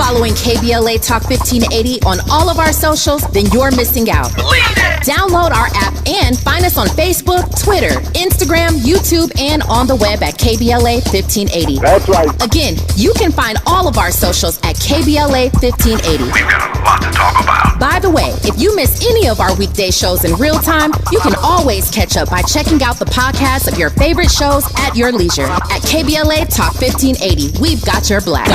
following KBLA Talk 1580 on all of our socials, then you're missing out. Download our app and find us on Facebook, Twitter, Instagram, YouTube, and on the web at KBLA 1580. That's right. Again, you can find all of our socials at KBLA 1580. We've got a lot to talk about. By the way, if you miss any of our weekday shows in real time, you can always catch up by checking out the podcast of your favorite shows at your leisure. At KBLA Talk 1580, we've got your black.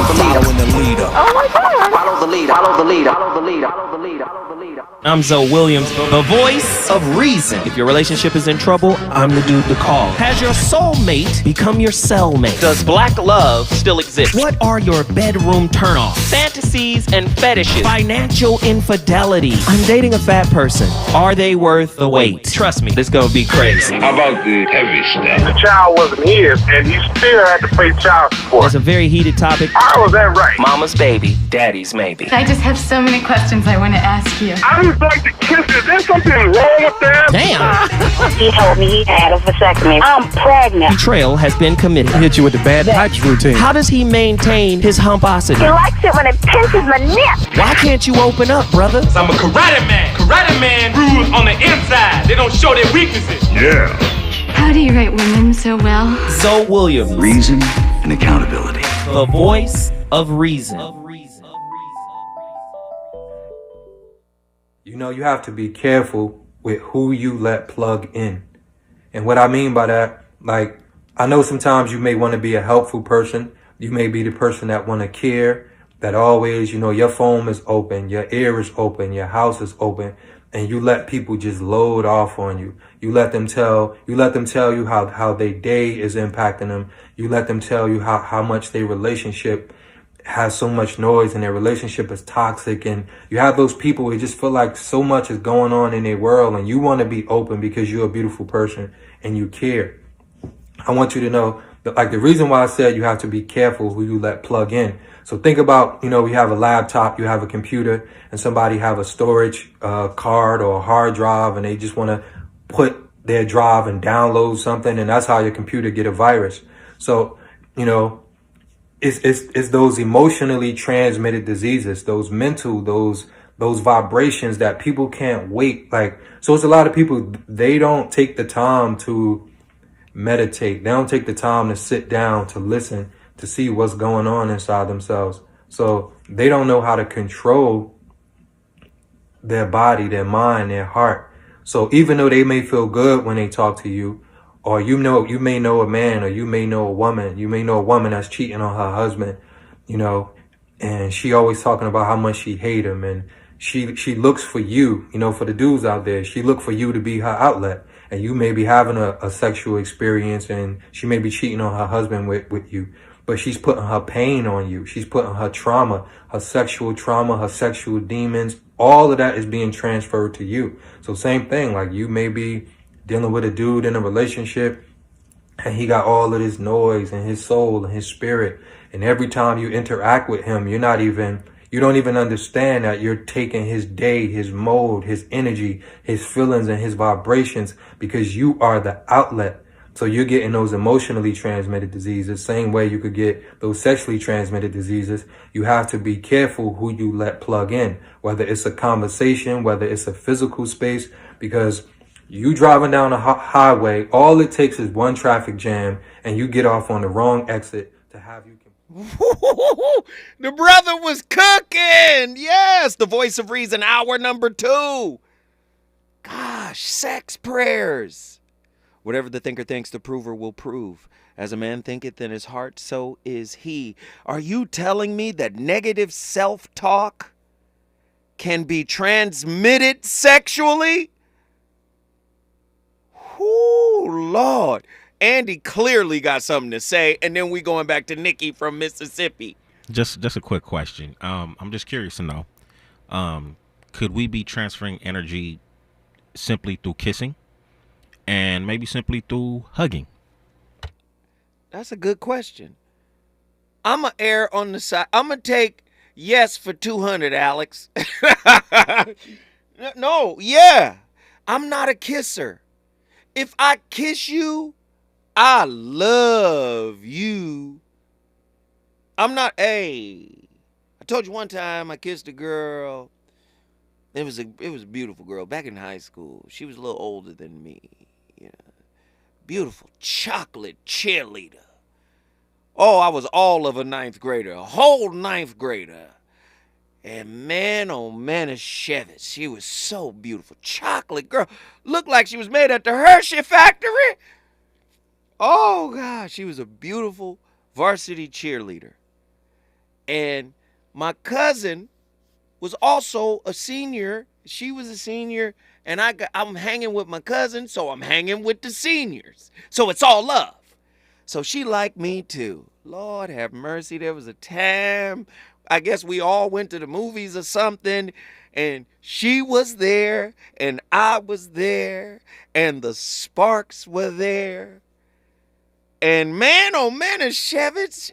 Following the leader. Oh my God. Follow the leader. Follow the leader. Follow the leader. Follow the leader. Follow the leader. I'm Zoe Williams, the voice of reason. If your relationship is in trouble, I'm the dude to call. Has your soulmate become your cellmate? Does black love still exist? What are your bedroom turnoffs? Fantasies and fetishes. Financial infidelity. I'm dating a fat person. Are they worth the wait? Trust me, this gonna be crazy. How about the heavy stuff? The child wasn't his, and he still had to pay child support. It's a very heated topic. How was that right? Mama's baby, daddy's maybe. I just have so many questions I want to ask you. I just like to kiss. Is there something wrong with that? Damn! He told me he had a vasectomy. I'm pregnant. Betrayal has been committed. Hit you with the bad pipes routine. How does he maintain his humposity? He likes it when it pinches my nip. Why can't you open up, brother? I'm a karate man. Karate man rules on the inside. They don't show their weaknesses. Yeah. How do you write women so well? Zoe Williams, Reason and accountability. the voice of reason. You know, you have to be careful with who you let plug in. And what I mean by that, like, I know sometimes you may want to be a helpful person. You may be the person that want to care, that always, you know, your phone is open, your ear is open, your house is open, and you let people just load off on you. You let them tell you how their day is impacting them. You let them tell you how much their relationship has so much noise and their relationship is toxic, and you have those people who just feel like so much is going on in their world, and you want to be open because you're a beautiful person and you care. I want you to know that, like, the reason why I said you have to be careful who you let plug in. So think about, you know, you have a laptop, you have a computer, and somebody have a storage card or a hard drive, and they just want to put their drive and download something, and that's how your computer get a virus. So, you know, it's those emotionally transmitted diseases, those mental, those vibrations that people can't wait. Like, so it's a lot of people, they don't take the time to meditate. They don't take the time to sit down, to listen, to see what's going on inside themselves. So they don't know how to control their body, their mind, their heart. So even though they may feel good when they talk to you, or you may know a man, or you may know a woman that's cheating on her husband, you know, and she always talking about how much she hate him, and she looks for you, you know, for the dudes out there, she look for you to be her outlet, and you may be having a sexual experience, and she may be cheating on her husband with you, but she's putting her pain on you, she's putting her trauma, her sexual demons, all of that is being transferred to you. So same thing, like, you may be dealing with a dude in a relationship, and he got all of this noise in his soul and his spirit, and every time you interact with him, you don't even understand that you're taking his day, his mode, his energy, his feelings, and his vibrations, because you are the outlet. So you're getting those emotionally transmitted diseases, same way you could get those sexually transmitted diseases. You have to be careful who you let plug in, whether it's a conversation, whether it's a physical space, because you driving down a highway, all it takes is one traffic jam, and you get off on the wrong exit to have you. The brother was cooking. Yes, the voice of reason, hour number 2. Gosh, sex prayers. Whatever the thinker thinks, the prover will prove. As a man thinketh in his heart, so is he. Are you telling me that negative self-talk can be transmitted sexually? Ooh, Lord. Andy clearly got something to say, and then we going back to Nikki from Mississippi. Just a quick question. I'm just curious to know, could we be transferring energy simply through kissing and maybe simply through hugging? That's a good question. I'm going to err on the side. I'm going to take yes for 200, Alex. No, yeah. I'm not a kisser. If I kiss you, I love you. I'm not. Hey, I told you one time I kissed a girl. It was a beautiful girl back in high school. She was a little older than me. Yeah, beautiful chocolate cheerleader. Oh, I was all of a ninth grader, a whole ninth grader. And man, oh man, she was so beautiful. Chocolate girl. Looked like she was made at the Hershey factory. Oh, God, she was a beautiful varsity cheerleader. And my cousin was also a senior. She was a senior, and I'm hanging with my cousin, so I'm hanging with the seniors. So it's all love. So she liked me too. Lord have mercy. There was a time, I guess we all went to the movies or something, and she was there, and I was there, and the Sparks were there. And man, oh man, Shevitz,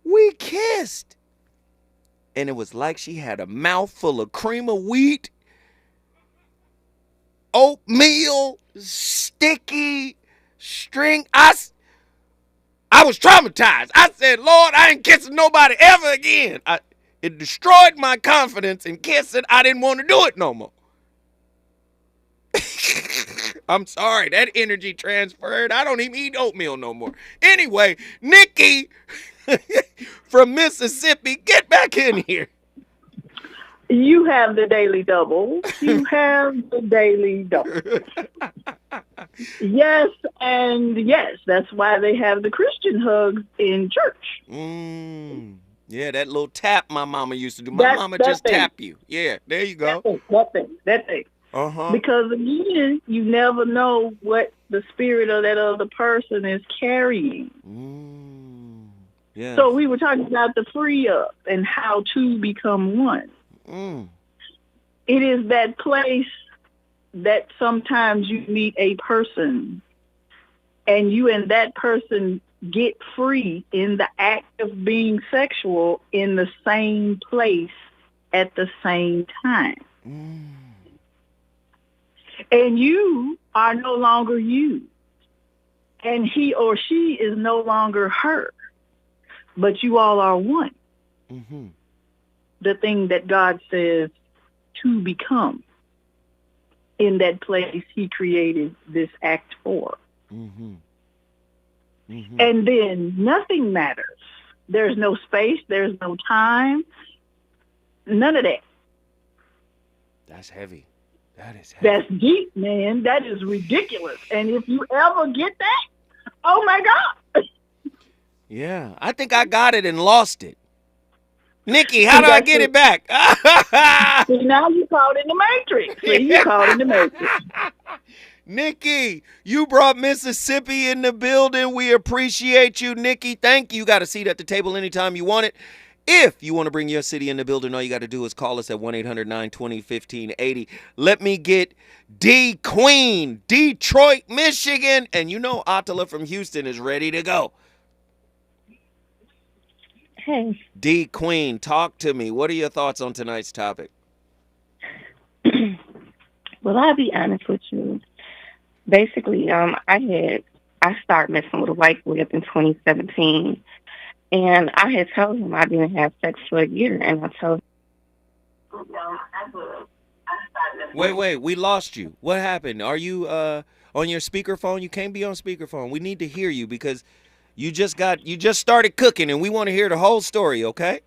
we kissed. And it was like she had a mouthful of cream of wheat, oatmeal, sticky, string. I was traumatized. I said, Lord, I ain't kissing nobody ever again. It destroyed my confidence in kissing. I didn't want to do it no more. I'm sorry, that energy transferred. I don't even eat oatmeal no more. Anyway, Nikki from Mississippi, get back in here. You have the daily double. You have the daily double. Yes, and yes. That's why they have the Christian hugs in church. Yeah, that little tap my mama used to do. My mama just tap you. Yeah, there you go. That thing. Uh-huh. Because again, you never know what the spirit of that other person is carrying. Yeah. So we were talking about the free up and how to become one. It is that place that sometimes you meet a person and you and that person get free in the act of being sexual in the same place at the same time. And you are no longer you. And he or she is no longer her. But you all are one. The thing that God says to become in that place he created this act for. And then nothing matters. There's no space. There's no time. None of that. That's heavy. That is heavy. That's deep, man. That is ridiculous. And if you ever get that, oh my God. Yeah, I think I got it and lost it. Nikki, how do I get it back? Now you caught in the matrix. You caught in the matrix. Nikki, you brought Mississippi in the building. We appreciate you, Nikki. Thank you. You got a seat at the table anytime you want it. If you want to bring your city in the building, all you got to do is call us at 1-800-920-1580. Let me get D Queen, Detroit, Michigan. And you know Attila from Houston is ready to go. Hey. D Queen, talk to me. What are your thoughts on tonight's topic? Well, I'll be honest with you. Basically, I started messing with a white boy up in 2017, and I had told him I didn't have sex for a year, and I told him. Wait, we lost you. What happened? Are you on your speakerphone? You can't be on speakerphone. We need to hear you because you just started cooking, and we want to hear the whole story, okay?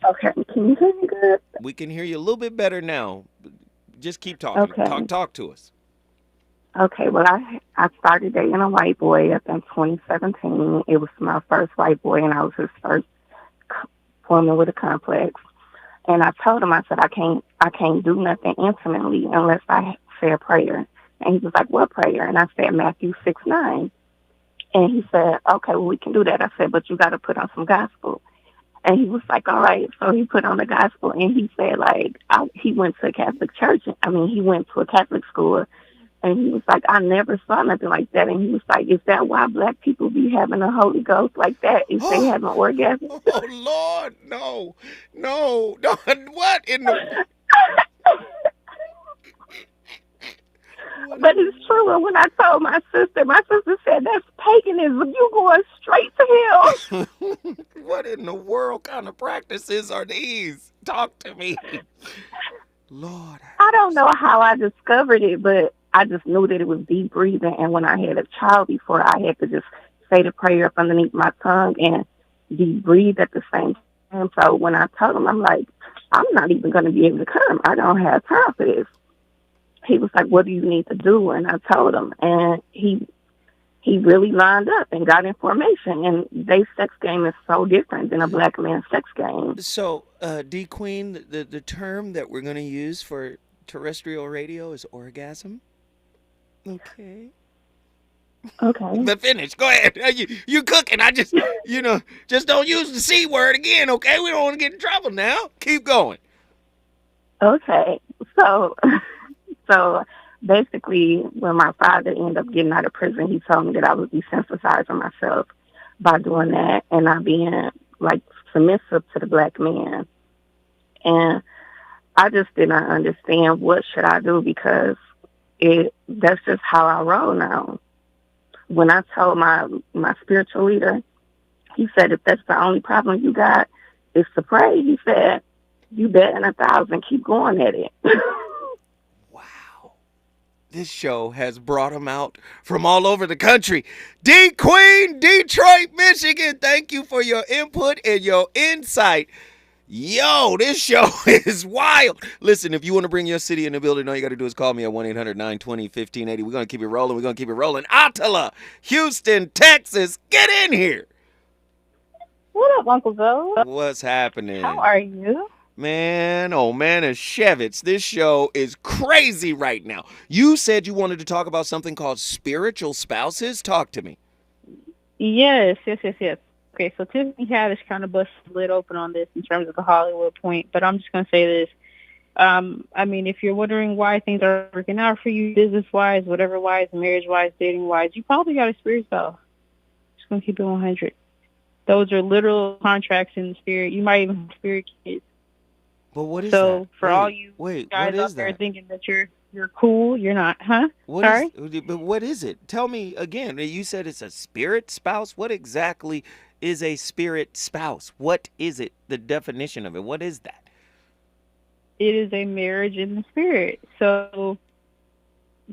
Okay, can you hear me good? We can hear you a little bit better now. Just keep talking. Okay. Talk to us. Okay, well, I started dating a white boy up in 2017. It was my first white boy, and I was his first woman with a complex. And I told him, I said, I can't do nothing intimately unless I say a prayer. And he was like, what prayer? And I said, Matthew 6:9. And he said, okay, well, we can do that. I said, but you got to put on some gospel. And he was like, all right. So he put on the gospel, and he said, like, he went to a Catholic church. He went to a Catholic school. And he was like, I never saw nothing like that. And he was like, is that why black people be having the Holy Ghost like that? Is they having orgasm? Oh, Lord, no. What in the... But it's true. And when I told my sister said, that's paganism. You going straight to hell. What in the world kind of practices are these? Talk to me. Lord. I don't know how I discovered it, but I just knew that it was deep breathing. And when I had a child before, I had to just say the prayer up underneath my tongue and deep breathe at the same time. So when I told him, I'm like, I'm not even going to be able to come. I don't have time for this. He was like, what do you need to do? And I told him, and he really lined up and got information. And their sex game is so different than a black man's sex game. So, D Queen, the term that we're going to use for terrestrial radio is orgasm. Okay. Okay. But finish. Go ahead. You cooking. I just, just don't use the C word again, okay? We don't want to get in trouble now. Keep going. Okay. So basically, when my father ended up getting out of prison, he told me that I was desensitizing myself by doing that and not being, like, submissive to the black man. And I just did not understand what should I do because that's just how I roll now. When I told my spiritual leader, he said, if that's the only problem you got is to pray, he said, you bet in 1,000, keep going at it. Wow. This show has brought them out from all over the country. D Queen, Detroit, Michigan, thank you for your input and your insight. Yo, this show is wild. Listen, if you want to bring your city in the building, all you got to do is call me at 1-800-920-1580. We're going to keep it rolling. We're going to keep it rolling. Attila, Houston, Texas, get in here. What up, Uncle Joe? What's happening? How are you? Man, oh man, Shevitz, this show is crazy right now. You said you wanted to talk about something called spiritual spouses. Talk to me. Yes. Okay, so Tiffany Haddish kind of busted the lid open on this in terms of the Hollywood point, but I'm just going to say this. I mean, if you're wondering why things are working out for you, business-wise, whatever-wise, marriage-wise, dating-wise, you probably got a spirit spouse. Just going to keep it 100. Those are literal contracts in the spirit. You might even have spirit kids. But what is so that? For all you guys out there thinking that you're cool, you're not, huh? Sorry? But what is it? Tell me again. You said it's a spirit spouse. What exactly is a spirit spouse? What is it? The definition of it. What is that? It is a marriage in the spirit. So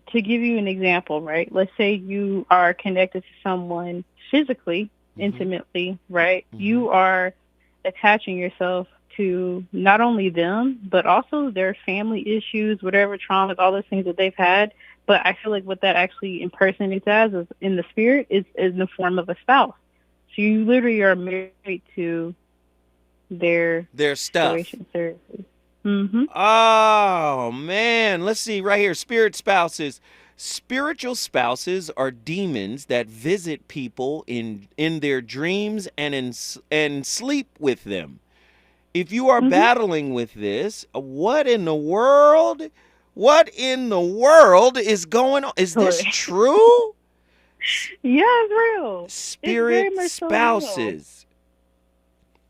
to give you an example, right? Let's say you are connected to someone physically, intimately, right? Mm-hmm. You are attaching yourself to not only them, but also their family issues, whatever traumas, all those things that they've had. But I feel like what that actually impersonates as is in the spirit is in the form of a spouse. So you literally are married to their stuff. Mm-hmm. Oh, man. Let's see right here. Spirit spouses. Spiritual spouses are demons that visit people in their dreams and sleep with them. If you are battling with this, what in the world is going on? Is this true? Yeah, it's real. Spirit spouses.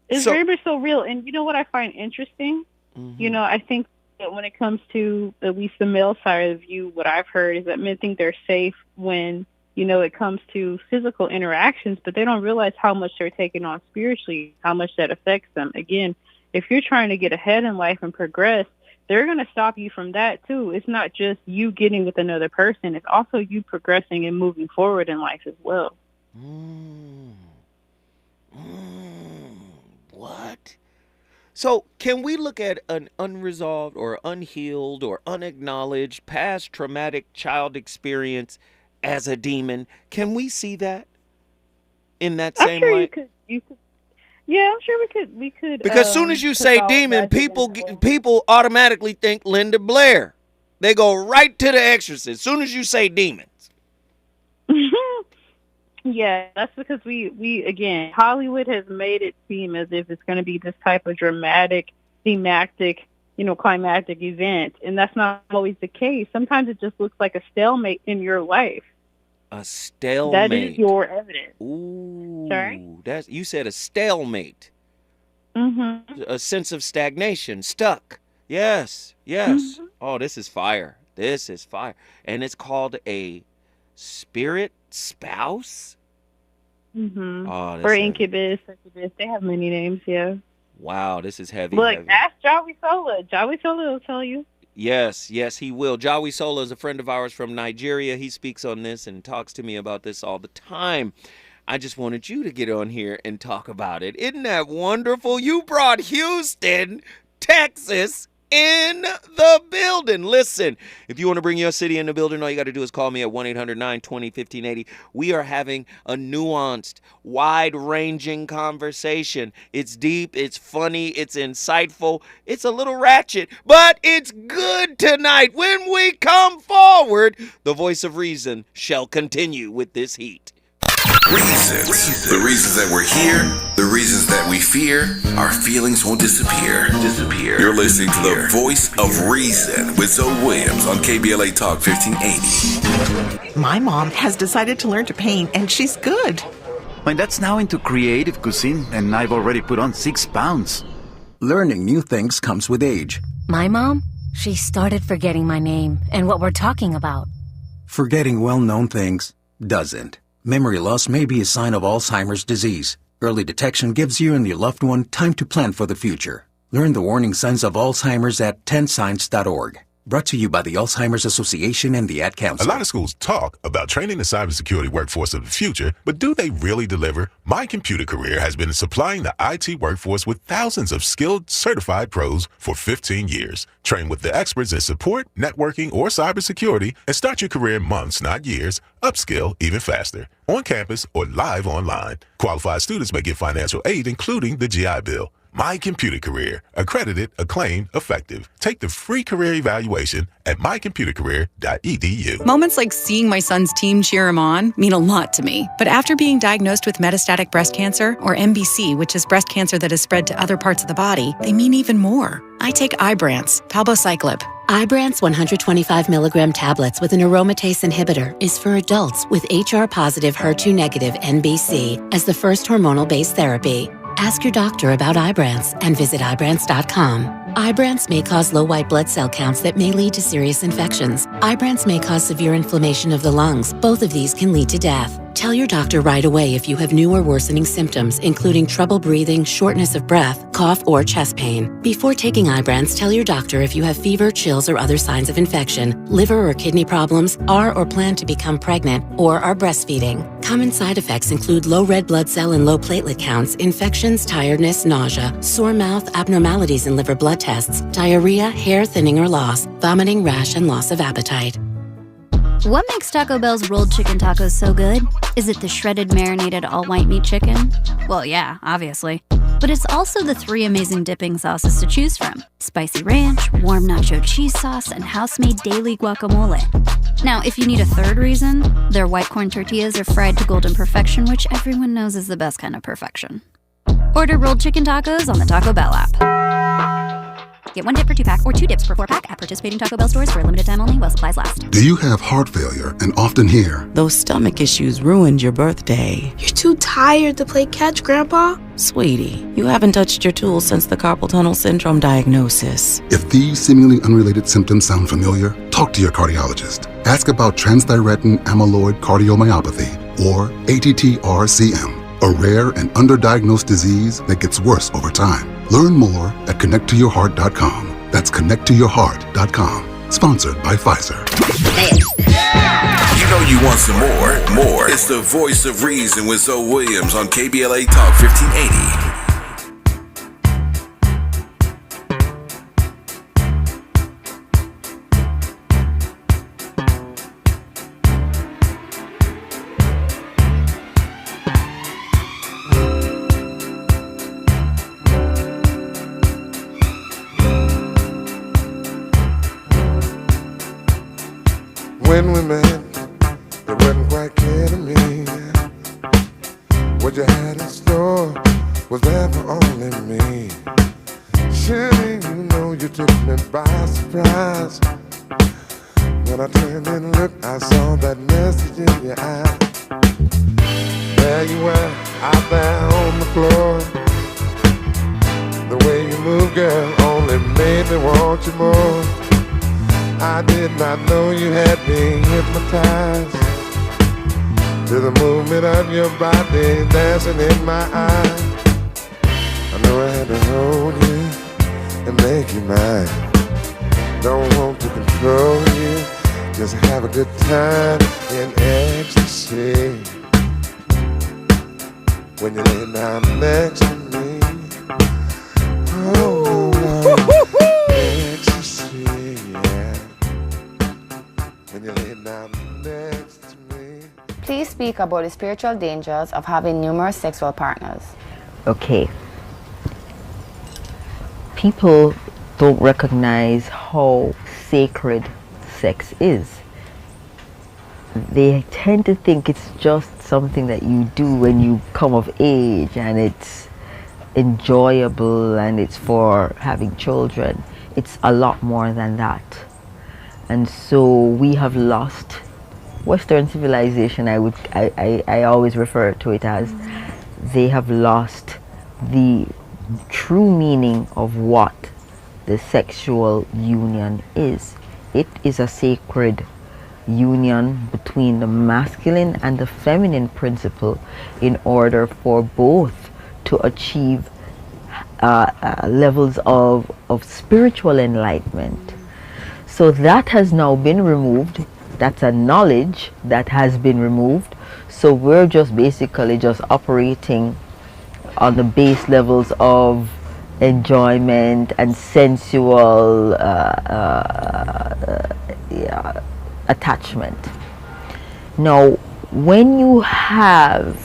It's very much so real. And you know what I find interesting? Mm-hmm. I think that when it comes to at least the male side of you, what I've heard is that men think they're safe when, it comes to physical interactions, but they don't realize how much they're taking on spiritually, how much that affects them. Again, if you're trying to get ahead in life and progress, they're going to stop you from that too. It's not just you getting with another person. It's also you progressing and moving forward in life as well. What? So can we look at an unresolved or unhealed or unacknowledged past traumatic child experience as a demon? Can we see that in that same light? You could. Yeah, I'm sure we could. Because as soon as you say demon, people automatically think Linda Blair. They go right to the Exorcist as soon as you say demons. Yeah, that's because we again, Hollywood has made it seem as if it's going to be this type of dramatic, thematic, climactic event, and that's not always the case. Sometimes it just looks like a stalemate in your life. A stalemate. That is your evidence. Ooh. Sorry? You said a stalemate. Mm-hmm. A sense of stagnation, stuck. Yes. Mm-hmm. Oh, this is fire. This is fire. And it's called a spirit spouse? Mm-hmm. Oh, that's Or heavy. incubus, succubus. They have many names, yeah. Wow, this is heavy. Look, heavy. ask Jawi Sola. Jawi Sola will tell you. Yes, he will. Jawi Sola is a friend of ours from Nigeria. He speaks on this and talks to me about this all the time. I just wanted you to get on here and talk about it. Isn't that wonderful? You brought Houston, Texas in the building. Listen, if you want to bring your city in the building, all you got to do is call me at 1-800-920-1580. We are having a nuanced, wide-ranging conversation. It's deep, it's funny, it's insightful, it's a little ratchet, but it's good tonight. When we come forward, the voice of reason shall continue with this heat. Reasons. The reasons that we're here, the reasons that we fear, our feelings won't disappear. You're listening to the voice of reason with Zoe Williams on KBLA Talk 1580. My mom has decided to learn to paint, and she's good. My dad's now into creative cuisine, and I've already put on 6 pounds. Learning new things comes with age. My mom, she started forgetting my name and what we're talking about. Forgetting well-known things doesn't. Memory loss may be a sign of Alzheimer's disease. Early detection gives you and your loved one time to plan for the future. Learn the warning signs of Alzheimer's at 10signs.org. Brought to you by the Alzheimer's Association and the Ad Council. A lot of schools talk about training the cybersecurity workforce of the future, but do they really deliver? My Computer Career has been supplying the IT workforce with thousands of skilled, certified pros for 15 years. Train with the experts in support, networking, or cybersecurity, and start your career in months, not years. Upskill even faster. On campus or live online. Qualified students may get financial aid, including the GI Bill. My Computer Career. Accredited, acclaimed, effective. Take the free career evaluation at mycomputercareer.edu. Moments like seeing my son's team cheer him on mean a lot to me. But after being diagnosed with metastatic breast cancer, or MBC, which is breast cancer that has spread to other parts of the body, they mean even more. I take Ibrance, palbociclib. Ibrance 125 milligram tablets with an aromatase inhibitor is for adults with HR-positive HER2-negative NBC as the first hormonal-based therapy. Ask your doctor about Ibrance and visit Ibrance.com. Ibrance may cause low white blood cell counts that may lead to serious infections. Ibrance may cause severe inflammation of the lungs. Both of these can lead to death. Tell your doctor right away if you have new or worsening symptoms, including trouble breathing, shortness of breath, cough, or chest pain. Before taking Ibrance, tell your doctor if you have fever, chills, or other signs of infection, liver or kidney problems, are or plan to become pregnant, or are breastfeeding. Common side effects include low red blood cell and low platelet counts, infections, tiredness, nausea, sore mouth, abnormalities in liver blood tests, diarrhea, hair thinning or loss, vomiting, rash, and loss of appetite. What makes Taco Bell's rolled chicken tacos so good? Is it the shredded, marinated, all-white meat chicken? Well, yeah, obviously. But it's also the 3 amazing dipping sauces to choose from. Spicy ranch, warm nacho cheese sauce, and house-made daily guacamole. Now, if you need a third reason, their white corn tortillas are fried to golden perfection, which everyone knows is the best kind of perfection. Order rolled chicken tacos on the Taco Bell app. Get 1 dip for 2-pack or 2 dips for 4-pack at participating Taco Bell stores for a limited time only while supplies last. Do you have heart failure and often hear, "Those stomach issues ruined your birthday"? "You're too tired to play catch, Grandpa"? Sweetie, you haven't touched your tools since the carpal tunnel syndrome diagnosis. If these seemingly unrelated symptoms sound familiar, talk to your cardiologist. Ask about transthyretin amyloid cardiomyopathy, or ATTR-CM, a rare and underdiagnosed disease that gets worse over time. Learn more at connecttoyourheart.com. That's connecttoyourheart.com. Sponsored by Pfizer. You know you want some more. It's the voice of reason with Zoe Williams on KBLA Talk 1580. When we met, it wasn't quite clear to me what you had in store was there for only me. Surely you know you took me by surprise. When I turned and looked, I saw that message in your eye. There you were, out there on the floor. The way you move, girl, only made me want you more. I did not know you had me hypnotized to the movement of your body dancing in my eyes. I know I had to hold you and make you mine. Don't want to control you, just have a good time in ecstasy. When you lay down next to me, oh Lord, ecstasy, yeah. When you lay down next to me. Please speak about the spiritual dangers of having numerous sexual partners. Okay. People don't recognize how sacred sex is. They tend to think it's just something that you do when you come of age and it's enjoyable and it's for having children. It's a lot more than that. And so we have lost Western civilization. I always refer to it as they have lost the true meaning of what the sexual union is. It is a sacred union between the masculine and the feminine principle in order for both to achieve levels of spiritual enlightenment. So that has now been removed. That's a knowledge that has been removed. So we're just basically just operating on the base levels of enjoyment and sensual attachment. Now, when you have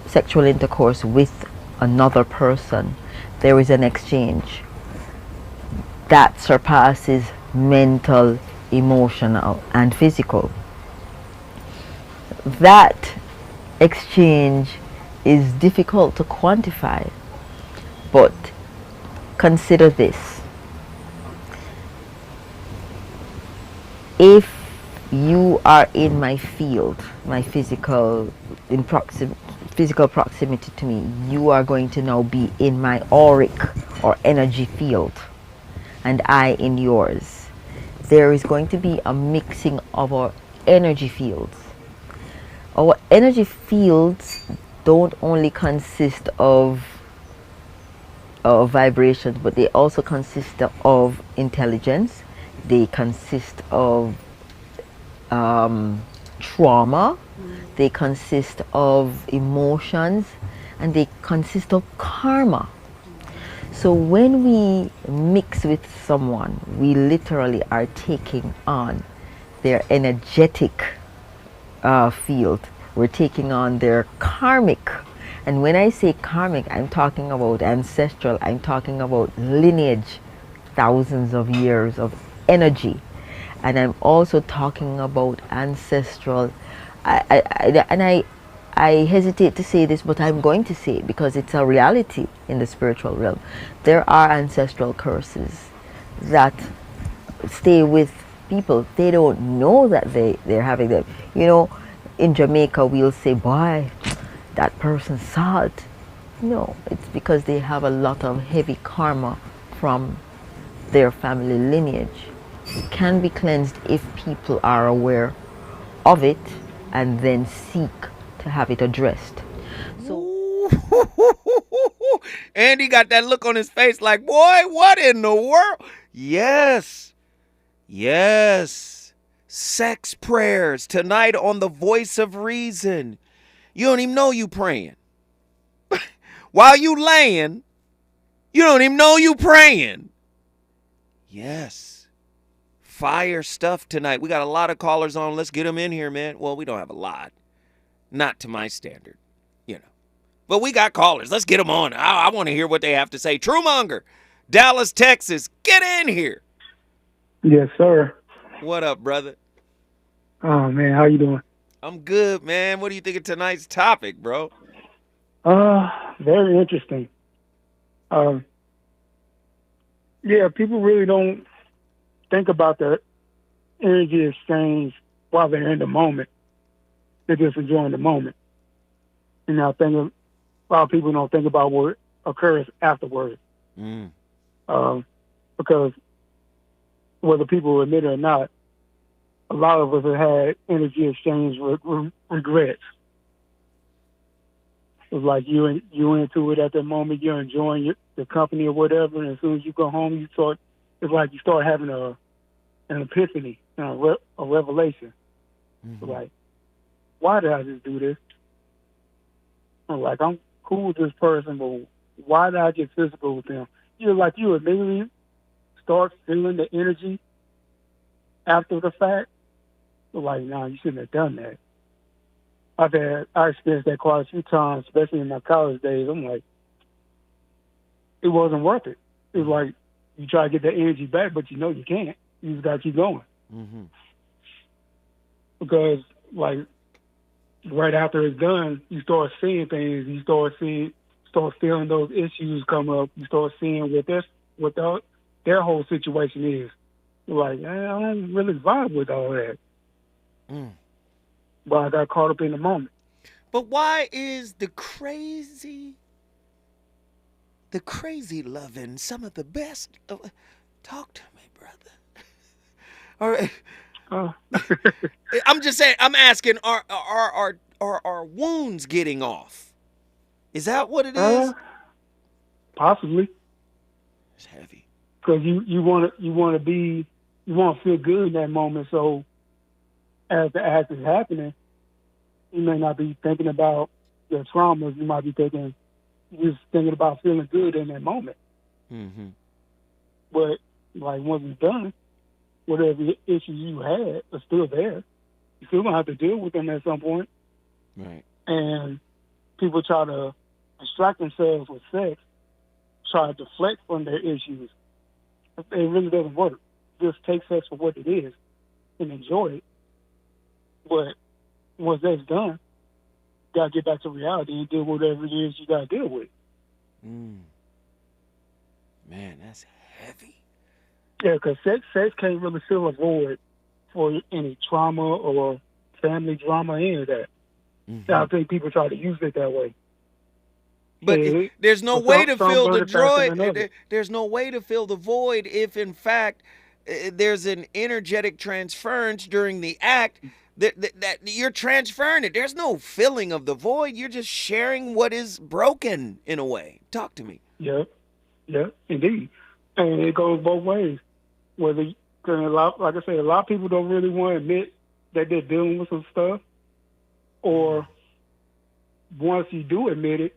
sexual intercourse with another person, there is an exchange that surpasses mental, emotional, and physical. That exchange is difficult to quantify, but consider this. If you are in my field, my physical proximity to me, you are going to now be in my auric or energy field, and I in yours. There is going to be a mixing of our energy fields. Our energy fields don't only consist of vibrations, but they also consist of intelligence. They consist of trauma. They consist of emotions, and they consist of karma. So when we mix with someone, we literally are taking on their energetic field. We're taking on their karmic. And when I say karmic, I'm talking about ancestral. I'm talking about lineage, thousands of years of energy. And I'm also talking about ancestral. I hesitate to say this, but I'm going to say it because it's a reality in the spiritual realm. There are ancestral curses that stay with people. They don't know that they're having them. You know, in Jamaica, we'll say, boy, that person's salt. No, it's because they have a lot of heavy karma from their family lineage. It can be cleansed if people are aware of it and then seek to have it addressed. So Andy got that look on his face like, boy, what in the world? Yes. Yes. Sex prayers tonight on The Voice of Reason. You don't even know you praying. While you laying, you don't even know you praying. Yes. Fire stuff tonight. We got a lot of callers on. Let's get them in here, man. Well, we don't have a lot. Not to my standard, you know. But we got callers. Let's get them on. I want to hear what they have to say. Truemonger, Dallas, Texas. Get in here. Yes, sir. What up, brother? Oh, man. How you doing? I'm good, man. What do you think of tonight's topic, bro? Very interesting. Yeah, people really don't think about the energy exchange while they're in the moment. They're just enjoying the moment. And now a lot of people don't think about what occurs afterwards. Because whether people admit it or not, a lot of us have had energy exchange regrets. It's like you into it at that moment, you're enjoying the company or whatever, and as soon as you go home, it's like you start having an epiphany, a revelation. Mm-hmm. Like, why did I just do this? I'm like, I'm cool with this person, but why did I get physical with them? You immediately start feeling the energy after the fact. Like, nah, you shouldn't have done that. I experienced that quite a few times, especially in my college days. I'm like, it wasn't worth it. It's like you try to get that energy back, but you know you can't. You just got to keep going. Mm-hmm. Because, like, right after it's done, you start seeing things. You start feeling those issues come up. You start seeing what their whole situation is. You're like, I don't really vibe with all that. Mm. But I got caught up in the moment. But why is the crazy loving some of the best? Talk to me, brother. All right. I'm just saying. I'm asking: Are wounds getting off? Is that what it is? Possibly. It's heavy. Because you want to feel good in that moment. So as the act is happening, you may not be thinking about your traumas. You might be thinking about feeling good in that moment. Mm-hmm. But like once it's done, whatever issues you had are still there. You still gonna have to deal with them at some point. Right. And people try to distract themselves with sex, try to deflect from their issues. It really doesn't work. Just take sex for what it is and enjoy it. But once that's done, you gotta get back to reality and deal with whatever it is you gotta deal with. Man, that's heavy. Yeah, because sex can't really fill a void for any trauma or family drama, any of that. Mm-hmm. I think people try to use it that way. But there's no way to fill the void. There's no way to fill the void if, in fact, there's an energetic transference during the act that you're transferring it. There's no filling of the void. You're just sharing what is broken in a way. Talk to me. Yeah, indeed. And it goes both ways. Like I say, a lot of people don't really want to admit that they're dealing with some stuff. Or once you do admit it,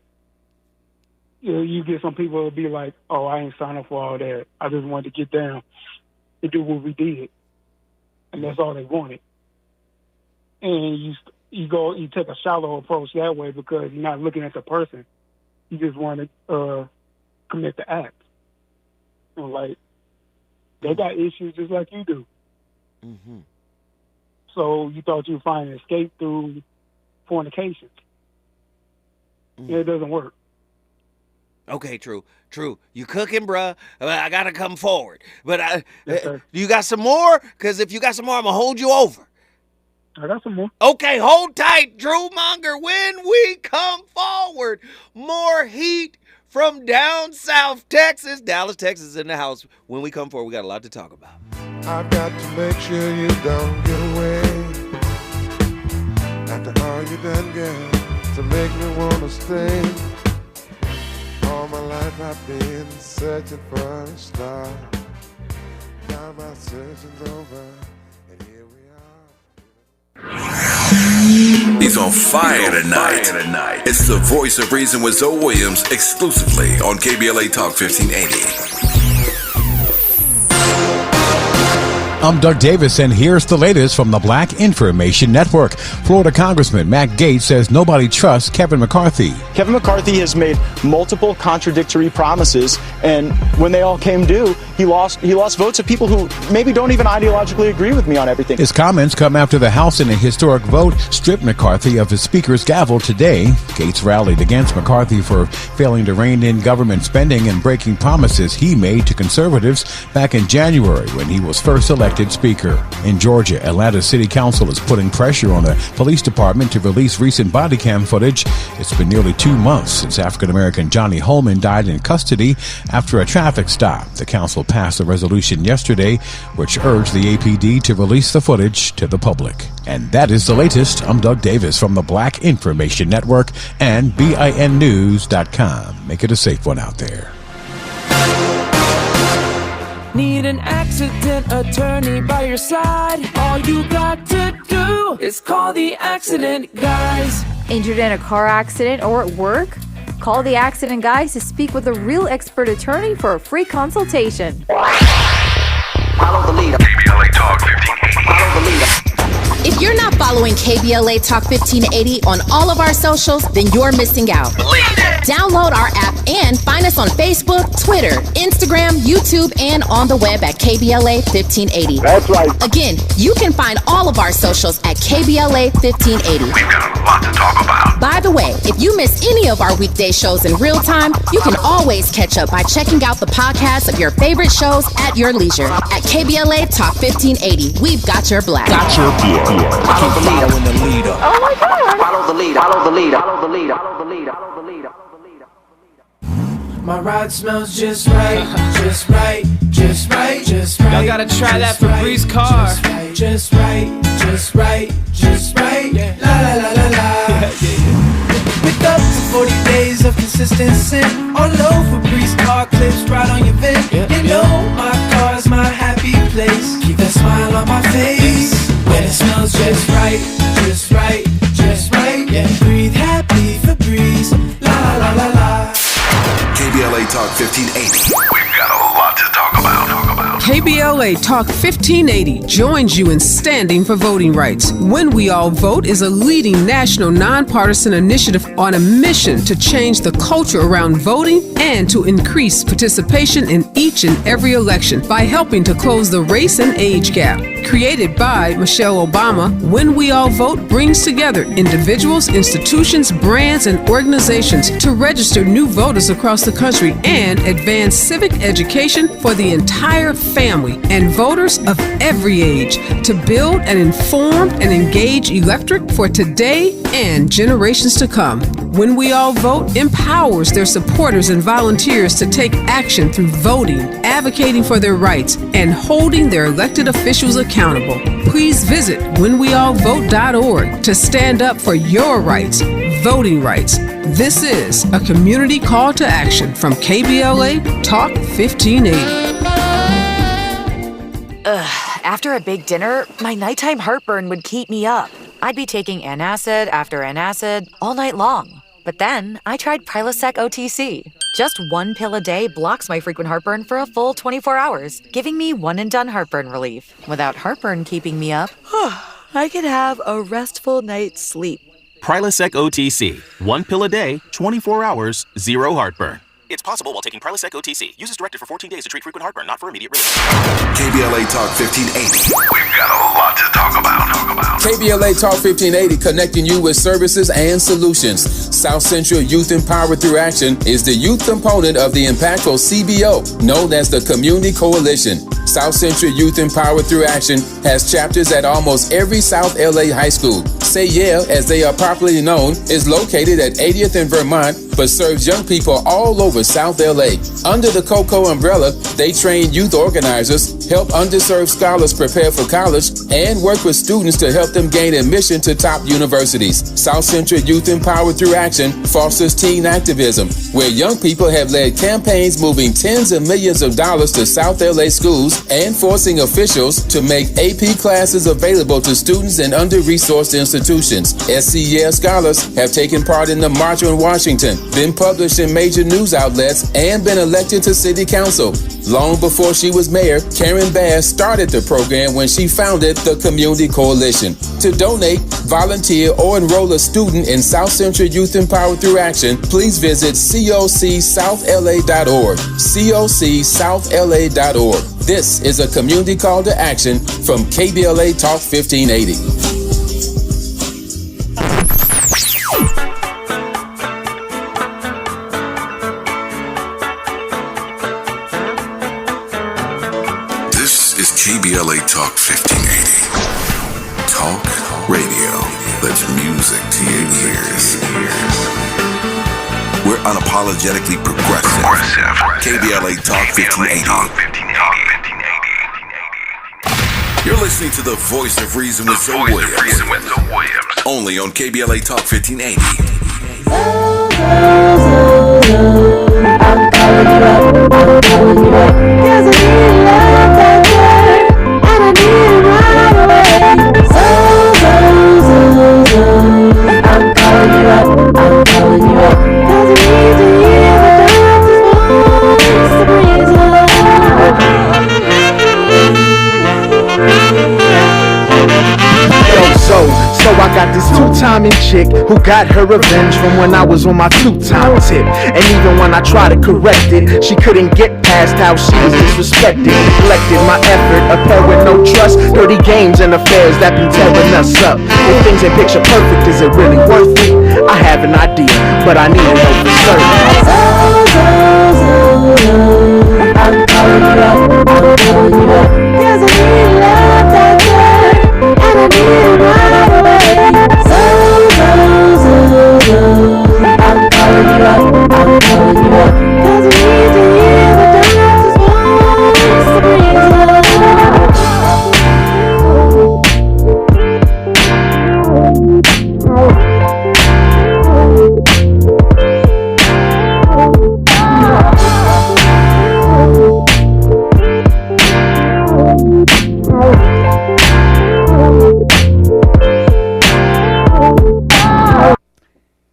you get some people who'll be like, oh, I ain't signing up for all that. I just wanted to get down and do what we did. And that's all they wanted. And you take a shallow approach that way because you're not looking at the person. You just want to commit the act. Like, they got issues just like you do. Mm-hmm. So you thought you'd find an escape through fornication. Mm-hmm. It doesn't work. Okay, true. You cooking, bruh. I got to come forward. But yes, you got some more? Because if you got some more, I'm going to hold you over. I got some more. Okay, hold tight, Drew Monger. When we come forward, more heat from down south Texas. Dallas, Texas in the house. When we come forward, we got a lot to talk about. I've got to make sure you don't get away. After all you done, girl, to make me want to stay. All my life I've been searching for a star. Now my searching's over, and here we are. He's on fire tonight. It's the Voice of Reason with Zoe Williams, exclusively on KBLA Talk 1580. I'm Doug Davis, and here's the latest from the Black Information Network. Florida Congressman Matt Gaetz says nobody trusts Kevin McCarthy. Kevin McCarthy has made multiple contradictory promises, and when they all came due, he lost votes of people who maybe don't even ideologically agree with me on everything. His comments come after the House in a historic vote stripped McCarthy of his Speaker's gavel today. Gaetz rallied against McCarthy for failing to rein in government spending and breaking promises he made to conservatives back in January when he was first elected elected speaker. In Georgia, Atlanta City Council is putting pressure on the police department to release recent body cam footage. It's been nearly 2 months since African-American Johnny Holman died in custody after a traffic stop. The council passed a resolution yesterday which urged the APD to release the footage to the public. And that is the latest. I'm Doug Davis from the Black Information Network and BINnews.com. Make it a safe one out there. Need an accident attorney by your side? All you got to do is call the accident guys. Injured in a car accident or at work? Call the accident guys to speak with a real expert attorney for a free consultation. Follow the leader. KBLA Talk 1580. Follow the leader. If you're not following KBLA Talk 1580 on all of our socials, then you're missing out. Download our app and find us on Facebook, Twitter, Instagram, YouTube, and on the web at KBLA 1580. That's right. Again, you can find all of our socials at KBLA 1580. We've got a lot to talk about. By the way, if you miss any of our weekday shows in real time, you can always catch up by checking out the podcasts of your favorite shows at your leisure. At KBLA Talk 1580, we've got your black. Got your black. Follow the leader. Oh my God. Follow the leader. Follow the leader. Follow the leader. Follow the leader. Follow the leader. My ride smells just right, just right, just right, just right. Y'all gotta try that Febreze car. Just right, just right, just right. La la la la la. Pick up to 40 days of consistency. All over Febreze car clips right on your vent. You know my car's my happy place. Keep that smile on my face. When it smells just right, just right, just right. Yeah, breathe happy Febreze. La la la la. KBLA Talk 1580. We've got a lot to talk about. KBLA Talk 1580 joins you in standing for voting rights. When We All Vote is a leading national nonpartisan initiative on a mission to change the culture around voting and to increase participation in each and every election by helping to close the race and age gap. Created by Michelle Obama, When We All Vote brings together individuals, institutions, brands, and organizations to register new voters across the country and advance civic education for the entire family and voters of every age to build an informed and engaged electorate for today and generations to come. When We All Vote empowers their supporters and volunteers to take action through voting, advocating for their rights, and holding their elected officials accountable. Please visit whenweallvote.org to stand up for your rights, voting rights. This is a community call to action from KBLA Talk 1580. After a big dinner, my nighttime heartburn would keep me up. I'd be taking antacid after antacid all night long. But then I tried Prilosec OTC. Just one pill a day blocks my frequent heartburn for a full 24 hours, giving me one-and-done heartburn relief. Without heartburn keeping me up, I could have a restful night's sleep. Prilosec OTC. One pill a day, 24 hours, zero heartburn. It's possible while taking Prilosec OTC. Use as directed for 14 days to treat frequent heartburn, not for immediate relief. KBLA Talk 1580. We've got a lot to talk about. KBLA Talk 1580, connecting you with services and solutions. South Central Youth Empowered Through Action is the youth component of the impactful CBO, known as the Community Coalition. South Central Youth Empowered Through Action has chapters at almost every South LA high school. Say Yeah, as they are popularly known, is located at 80th and Vermont, but serves young people all over South LA. Under the COCO umbrella, they train youth organizers, help underserved scholars prepare for college, and work with students to help them gain admission to top universities. South Central Youth Empowered Through Action fosters teen activism, where young people have led campaigns moving tens of millions of dollars to South LA schools and forcing officials to make AP classes available to students in under-resourced institutions. SCES scholars have taken part in the March on Washington, been published in major news outlets, and been elected to city council. Long before she was mayor, Karen Bass started the program when she founded the Community Coalition. To donate, volunteer, or enroll a student in South Central Youth Empowered Through Action, please visit cocsouthla.org. cocsouthla.org. This is a community call to action from KBLA Talk 1580. KBLA Talk 1580. Talk radio that's music to your ears. We're unapologetically progressive. KBLA Talk 1580. You're listening to the voice of reason with Zoe Williams. Only on KBLA Talk 1580. I'm calling you up, I'm calling you up. 'Cause I need love that's right, and I need it right away. I'm calling you up, I'm calling you up. 'Cause I need to hear the doctor's voice, the reason. So I got this two-timing chick who got her revenge from when I was on my two-time tip. And even when I tried to correct it, she couldn't get past how she was disrespected, neglected my effort, a pair with no trust, dirty games and affairs that been tearing us up. If things ain't picture perfect, is it really worth it? I have an idea, but I need to know for certain. I'm calling you up, I'm calling you up. 'Cause I need love that's right, and I need it right away. I'm calling you up, I'm calling you up. 'Cause I need to hear the doctor's voice, the reason.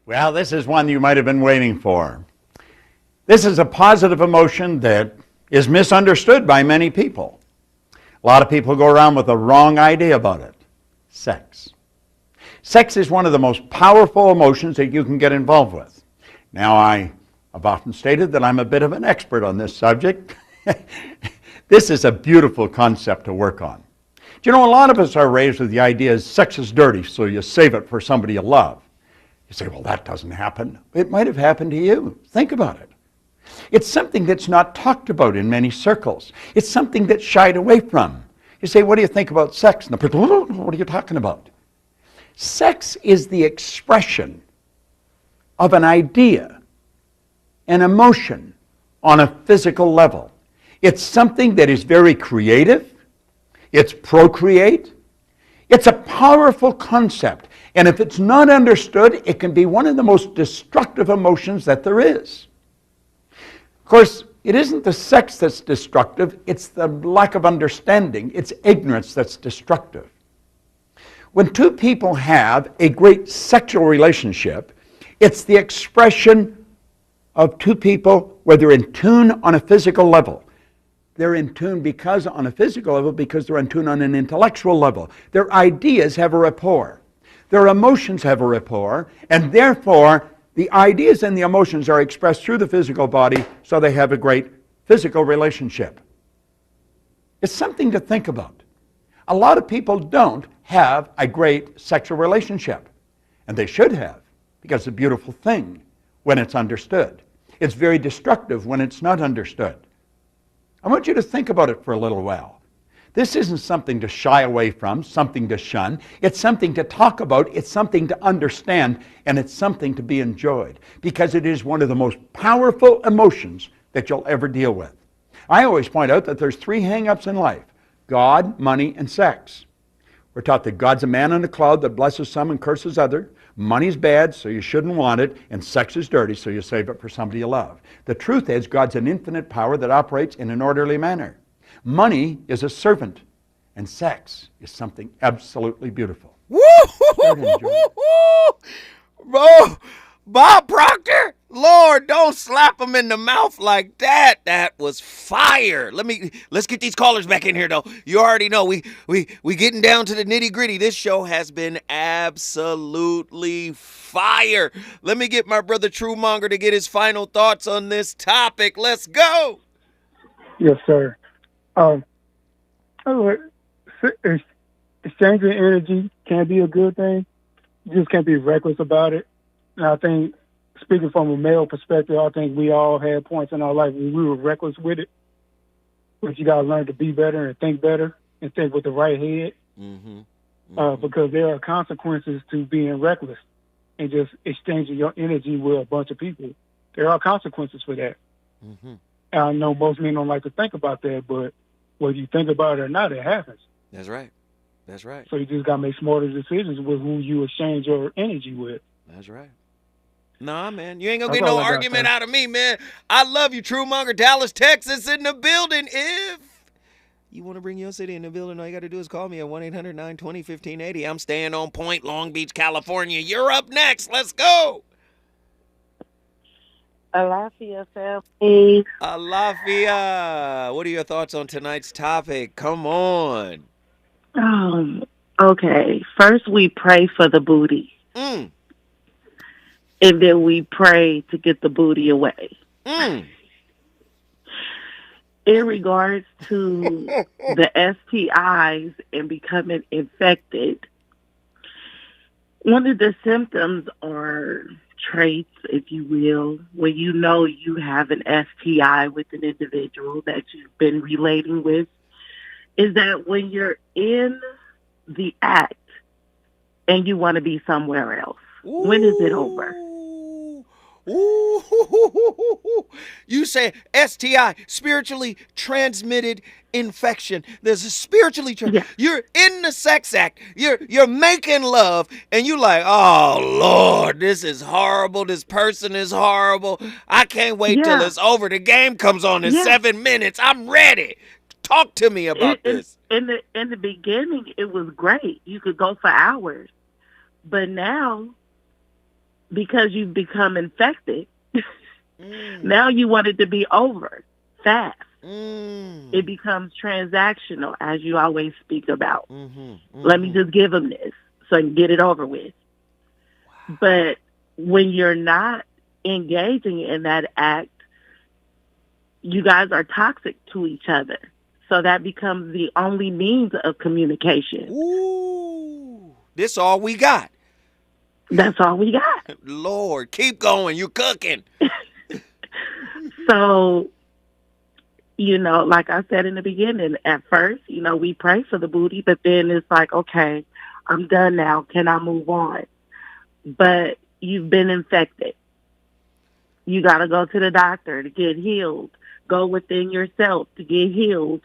Well, this is one you might have been waiting for. This is a positive emotion that is misunderstood by many people. A lot of people go around with the wrong idea about it. Sex. Sex is one of the most powerful emotions that you can get involved with. Now, I have often stated that I'm a bit of an expert on this subject. This is a beautiful concept to work on. Do you know, a lot of us are raised with the idea that sex is dirty, so you save it for somebody you love. You say, well, that doesn't happen. It might have happened to you. Think about it. It's something that's not talked about in many circles. It's something that's shied away from. You say, what do you think about sex? And the person, what are you talking about? Sex is the expression of an idea, an emotion on a physical level. It's something that is very creative. It's procreate. It's a powerful concept. And if it's not understood, it can be one of the most destructive emotions that there is. Of course, it isn't the sex that's destructive, it's the lack of understanding, it's ignorance that's destructive. When two people have a great sexual relationship, it's the expression of two people where they're in tune on a physical level. They're in tune because on a physical level, because they're in tune on an intellectual level. Their ideas have a rapport. Their emotions have a rapport, and therefore the ideas and the emotions are expressed through the physical body, so they have a great physical relationship. It's something to think about. A lot of people don't have a great sexual relationship, and they should have, because it's a beautiful thing when it's understood. It's very destructive when it's not understood. I want you to think about it for a little while. This isn't something to shy away from, something to shun. It's something to talk about, it's something to understand, and it's something to be enjoyed, because it is one of the most powerful emotions that you'll ever deal with. I always point out that there's three hang-ups in life: God, money, and sex. We're taught that God's a man in a cloud that blesses some and curses others. Money's bad, so you shouldn't want it, and sex is dirty, so you save it for somebody you love. The truth is, God's an infinite power that operates in an orderly manner. Money is a servant, and sex is something absolutely beautiful. Bro, Bob Proctor? Lord, don't slap him in the mouth like that. That was fire. Let's get these callers back in here, though. You already know we getting down to the nitty gritty. This show has been absolutely fire. Let me get my brother Truemonger to get his final thoughts on this topic. Let's go. Yes, sir. Exchanging energy can be a good thing. You just can't be reckless about it. And I think, speaking from a male perspective, I think we all had points in our life when we were reckless with it. but you got to learn to be better and think with the right head. Because there are consequences to being reckless and just exchanging your energy with a bunch of people. There are consequences for that. I know most men don't like to think about that, but whether you think about it or not, it happens. That's right. That's right. So you just got to make smarter decisions with who you exchange your energy with. That's right. Nah, man, you ain't gonna That's get no all I got, argument sir. out of me, man. I love you, Truemonger, Dallas, Texas, in the building. If you want to bring your city in the building, all you got to do is call me at 1-800-920-1580. I'm staying on point, Long Beach, California. You're up next. Let's go. Alafia family. Alafia. What are your thoughts on tonight's topic? Come on. Okay. First, we pray for the booty. And then we pray to get the booty away. In regards to the STIs and becoming infected, one of the symptoms or traits, if you will, when you know you have an STI with an individual that you've been relating with, is that when you're in the act and you want to be somewhere else. When is it over? Ooh, you say STI, spiritually transmitted infection. There's a spiritually you're in the sex act. You're making love, and you like, oh Lord, this is horrible. This person is horrible. I can't wait till it's over. The game comes on in 7 minutes. I'm ready. Talk to me about this. In the beginning, it was great. You could go for hours, but now, because you've become infected, now you want it to be over fast. It becomes transactional, as you always speak about. Let me just give them this so I can get it over with. But when you're not engaging in that act, you guys are toxic to each other. So that becomes the only means of communication. Ooh, this all we got. That's all we got. Lord, keep going. You're cooking. So, like I said in the beginning, at first, we pray for the booty, but then it's like, okay, I'm done now. Can I move on? But you've been infected. You got to go to the doctor to get healed. Go within yourself to get healed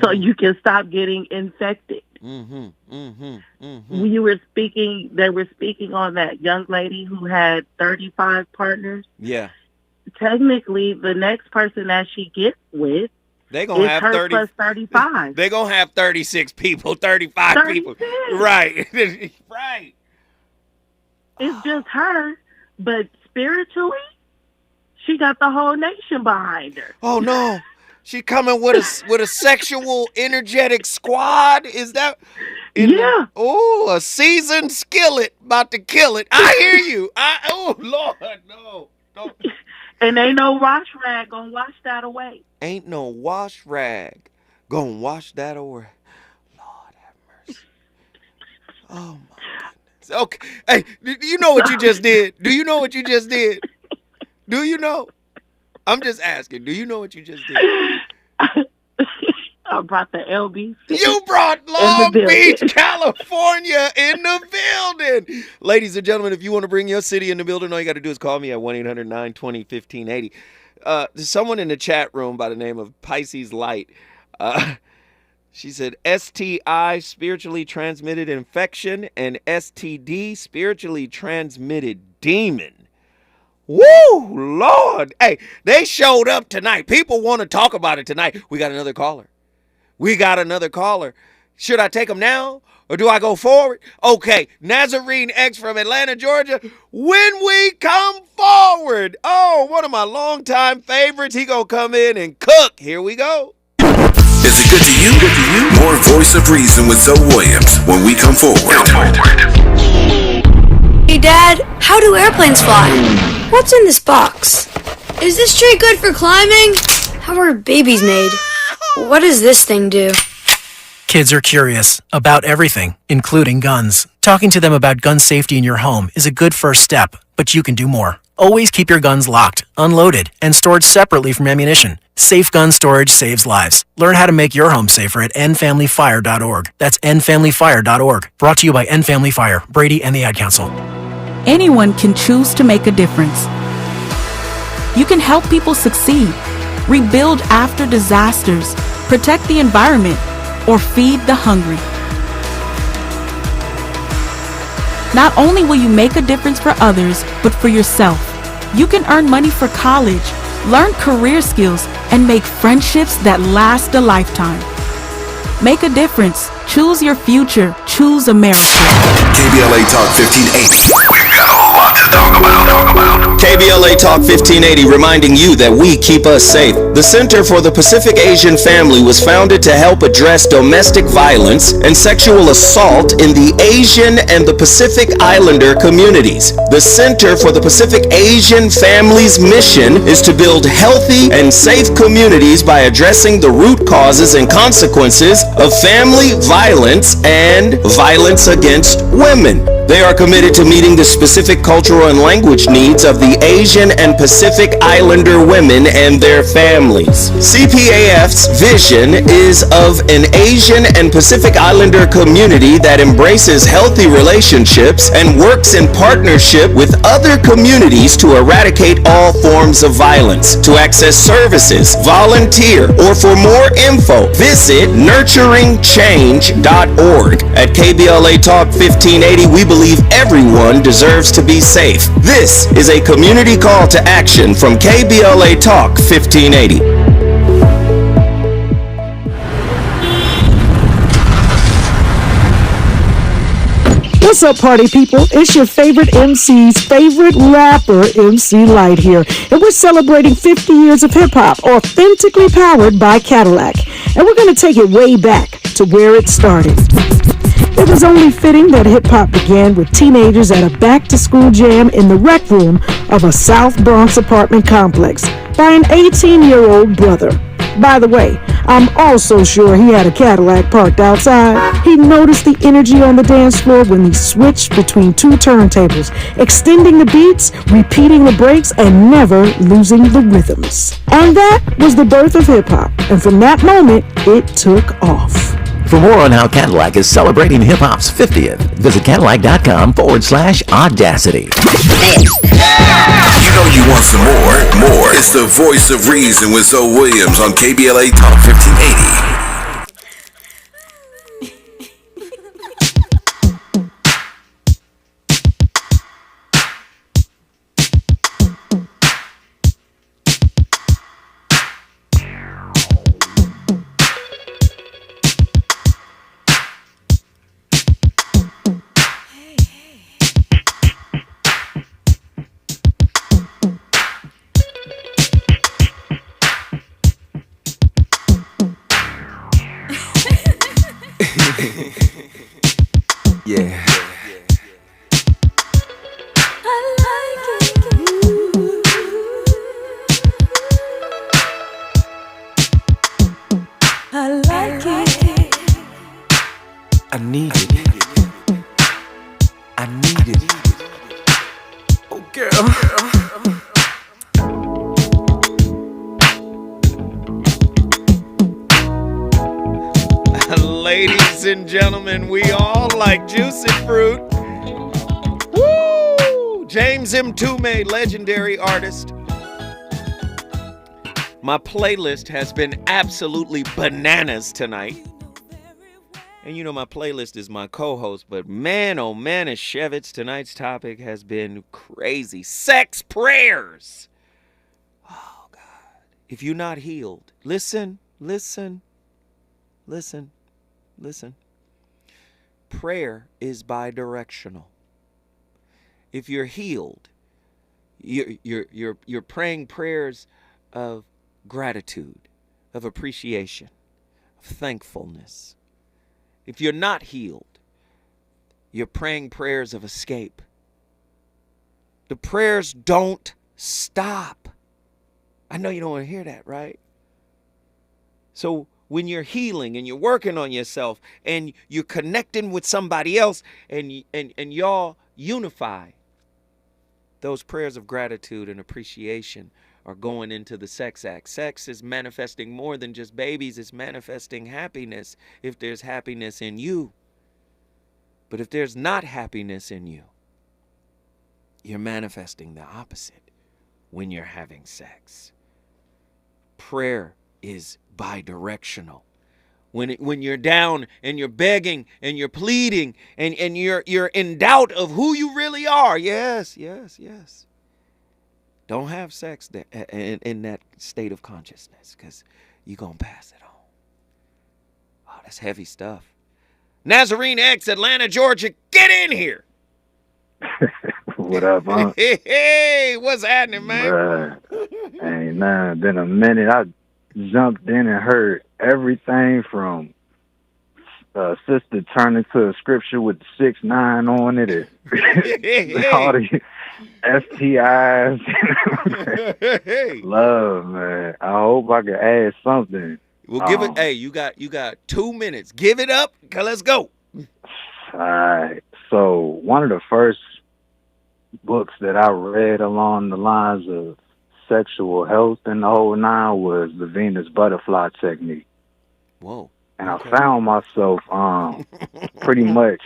so you can stop getting infected. They were speaking on that young lady who had 35 partners. Yeah. Technically, the next person that she gets with They gonna is have her 30 plus 35. They gonna have 36 people, 35 people. Right. Right. It's just her, but spiritually, she got the whole nation behind her. Oh no. She coming with a sexual energetic squad? Is that a seasoned skillet about to kill it. I hear you. Oh Lord, no. And ain't no wash rag gonna wash that away. Ain't no wash rag gonna wash that away. Lord have mercy. Oh my goodness. Okay. Hey, do you know what you just did? Do you know what you just did? Do you know? I'm just asking. Do you know what you just did? I brought the LBC. You brought Long Beach, California in the building. Ladies and gentlemen, if you want to bring your city in the building, all you got to do is call me at 1-800-920-1580. There's someone in the chat room by the name of Pisces Light. She said STI, spiritually transmitted infection, and STD, spiritually transmitted demon. Woo, Lord. Hey, they showed up tonight. People want to talk about it tonight. We got another caller. Should I take them now or do I go forward? Okay, Nazarene X from Atlanta, Georgia. When we come forward. Oh, one of my longtime favorites. He gonna come in and cook. Here we go. Is it good to you? More Voice of Reason with Zoe Williams when we come forward. Hey Dad, how do airplanes fly? What's in this box? Is this tree good for climbing? How are babies made? What does this thing do? Kids are curious about everything, including guns. Talking to them about gun safety in your home is a good first step, but you can do more. Always keep your guns locked, unloaded, and stored separately from ammunition. Safe gun storage saves lives. Learn how to make your home safer at endfamilyfire.org. That's endfamilyfire.org. Brought to you by End Family Fire, Brady, and the Ad Council. Anyone can choose to make a difference. You can help people succeed, rebuild after disasters, protect the environment, or feed the hungry. Not only will you make a difference for others, but for yourself. You can earn money for college, learn career skills, and make friendships that last a lifetime. Make a difference. Choose your future. Choose America. KBLA Talk 1580. We've got a lot to talk about. KBLA Talk 1580 reminding you that we keep us safe. The Center for the Pacific Asian Family was founded to help address domestic violence and sexual assault in the Asian and the Pacific Islander communities. The Center for the Pacific Asian Family's mission is to build healthy and safe communities by addressing the root causes and consequences of family violence and violence against women. They are committed to meeting the specific cultural and language needs of the Asian and Pacific Islander women and their families. CPAF's vision is of an Asian and Pacific Islander community that embraces healthy relationships and works in partnership with other communities to eradicate all forms of violence. To access services, volunteer, or for more info, visit nurturingchange.org. At KBLA Talk 1580, we believe everyone deserves to be safe. This is a community call to action from KBLA Talk 1580. What's up, party people? It's your favorite MC's favorite rapper, MC Light here. And we're celebrating 50 years of hip-hop, authentically powered by Cadillac. And we're going to take it way back to where it started. It was only fitting that hip-hop began with teenagers at a back-to-school jam in the rec room of a South Bronx apartment complex by an 18-year-old brother. By the way, I'm also sure he had a Cadillac parked outside. He noticed the energy on the dance floor when he switched between two turntables, extending the beats, repeating the breaks, and never losing the rhythms. And that was the birth of hip-hop. And from that moment, it took off. For more on how Cadillac is celebrating hip-hop's 50th, visit Cadillac.com/audacity. You know you want some more. It's the voice of reason with Zoe Williams on KBLA Talk 1580. Yeah. I like it. I need it. I need it. Oh, girl. Ladies and gentlemen, we all like juicy fruit. Woo! James M. Tume, legendary artist. My playlist has been absolutely bananas tonight. And you know my playlist is my co-host, but man, oh man, Shevitz, tonight's topic has been crazy. Sex prayers. Oh, God. If you're not healed, listen. Prayer is bidirectional. If you're healed, you're praying prayers of gratitude, of appreciation, of thankfulness. If you're not healed, you're praying prayers of escape. The prayers don't stop. I know you don't want to hear that, right? So when you're healing and you're working on yourself and you're connecting with somebody else and y'all unify, those prayers of gratitude and appreciation are going into the sex act. Sex is manifesting more than just babies. It's manifesting happiness if there's happiness in you. But if there's not happiness in you, you're manifesting the opposite when you're having sex. Prayer is bidirectional. When you're down and you're begging and you're pleading and you're in doubt of who you really are, yes. Don't have sex in that state of consciousness, because you're going to pass it on. Oh, that's heavy stuff. Nazarene X, Atlanta, Georgia, get in here. What up, huh? Hey, what's happening, man? Ain't nothing. Been a minute. I jumped in and heard everything from sister turning to a scripture with 6'9" on it, and all the STIs. Love, man. I hope I can add something. Well, give it. Hey, you got 2 minutes. Give it up. Let's go. All right. So one of the first books that I read along the lines of sexual health and the whole nine was the Venus Butterfly Technique. Whoa. And I found myself pretty much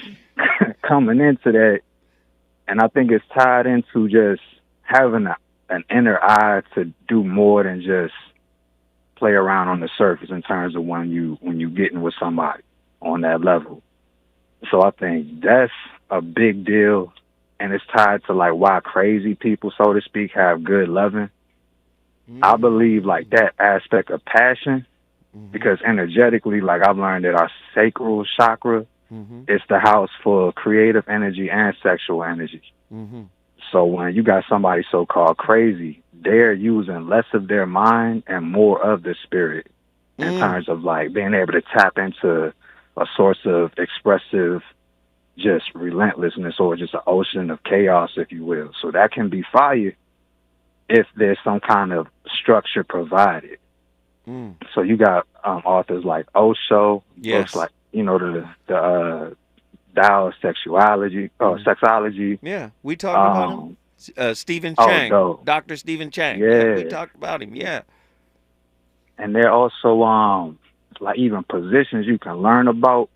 coming into that, and I think it's tied into just having an inner eye to do more than just play around on the surface in terms of when you getting with somebody on that level. So I think that's a big deal, and it's tied to like why crazy people, so to speak, have good loving. I believe like that aspect of passion, because energetically, like I've learned that our sacral chakra is the house for creative energy and sexual energy. So when you got somebody so-called crazy, they're using less of their mind and more of the spirit in terms of like being able to tap into a source of expressive, just relentlessness, or just an ocean of chaos, if you will. So that can be fire if there's some kind of structure provided. So you got authors like Osho, books like, the Tao of Sexuality, Sexology. Yeah, we talked about him. Stephen Chang, Dr. Stephen Chang. Yeah, we talked about him, yeah. And there are also like even positions you can learn about.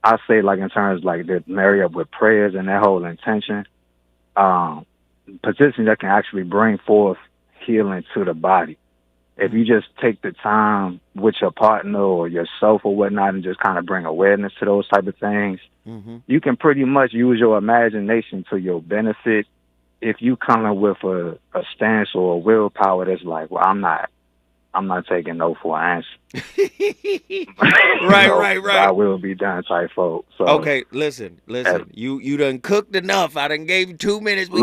I say like in terms like that marry up with prayers and that whole intention. Positions that can actually bring forth healing to the body. If you just take the time with your partner or yourself or whatnot and just kind of bring awareness to those type of things, you can pretty much use your imagination to your benefit. If you come in with a stance or a willpower that's like, well, I'm not taking no for an answer. Right. I will be done type folk. So okay, listen. You done cooked enough. I done gave you 2 minutes. Hey,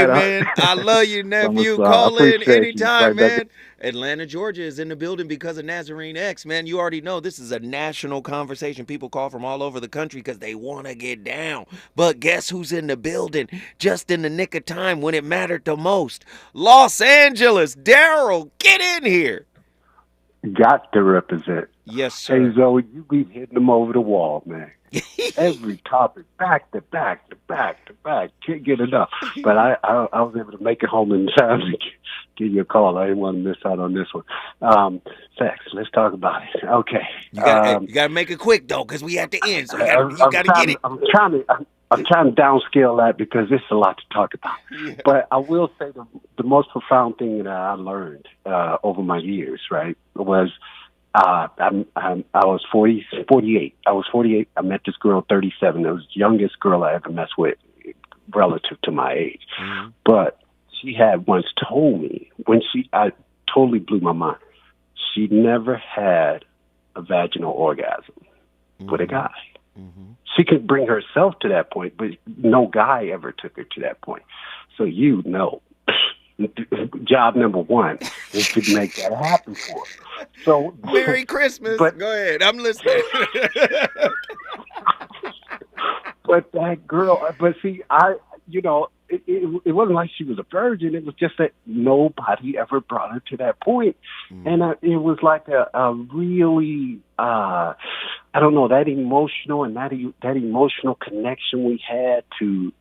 man, I love you, nephew. Call in anytime, man. Atlanta, Georgia is in the building because of Nazarene X, man. You already know this is a national conversation. People call from all over the country because they want to get down. But guess who's in the building just in the nick of time when it mattered the most? Los Angeles. Daryl, get in here. Got to represent. Yes, sir. Hey, Zoe, you be hitting them over the wall, man. Every topic, back to back. Can't get enough. But I was able to make it home in time to give you a call. I didn't want to miss out on this one. Sex, let's talk about it. Okay. You gotta make it quick, though, because we at the end. So you gotta get it. I'm trying to downscale that because it's a lot to talk about. Yeah. But I will say the most profound thing that I learned over my years, right, was I was 48. I was 48. I met this girl, 37. It was the youngest girl I ever messed with, relative to my age. But she had once told me, I totally blew my mind, she never had a vaginal orgasm with a guy. She could bring herself to that point, but no guy ever took her to that point. So job number one is to make that happen for her. So Merry Christmas. Go ahead, I'm listening. But that girl, see, it wasn't like she was a virgin. It was just that nobody ever brought her to that point. And it was like a really, I don't know, that emotional and that emotional connection we had to,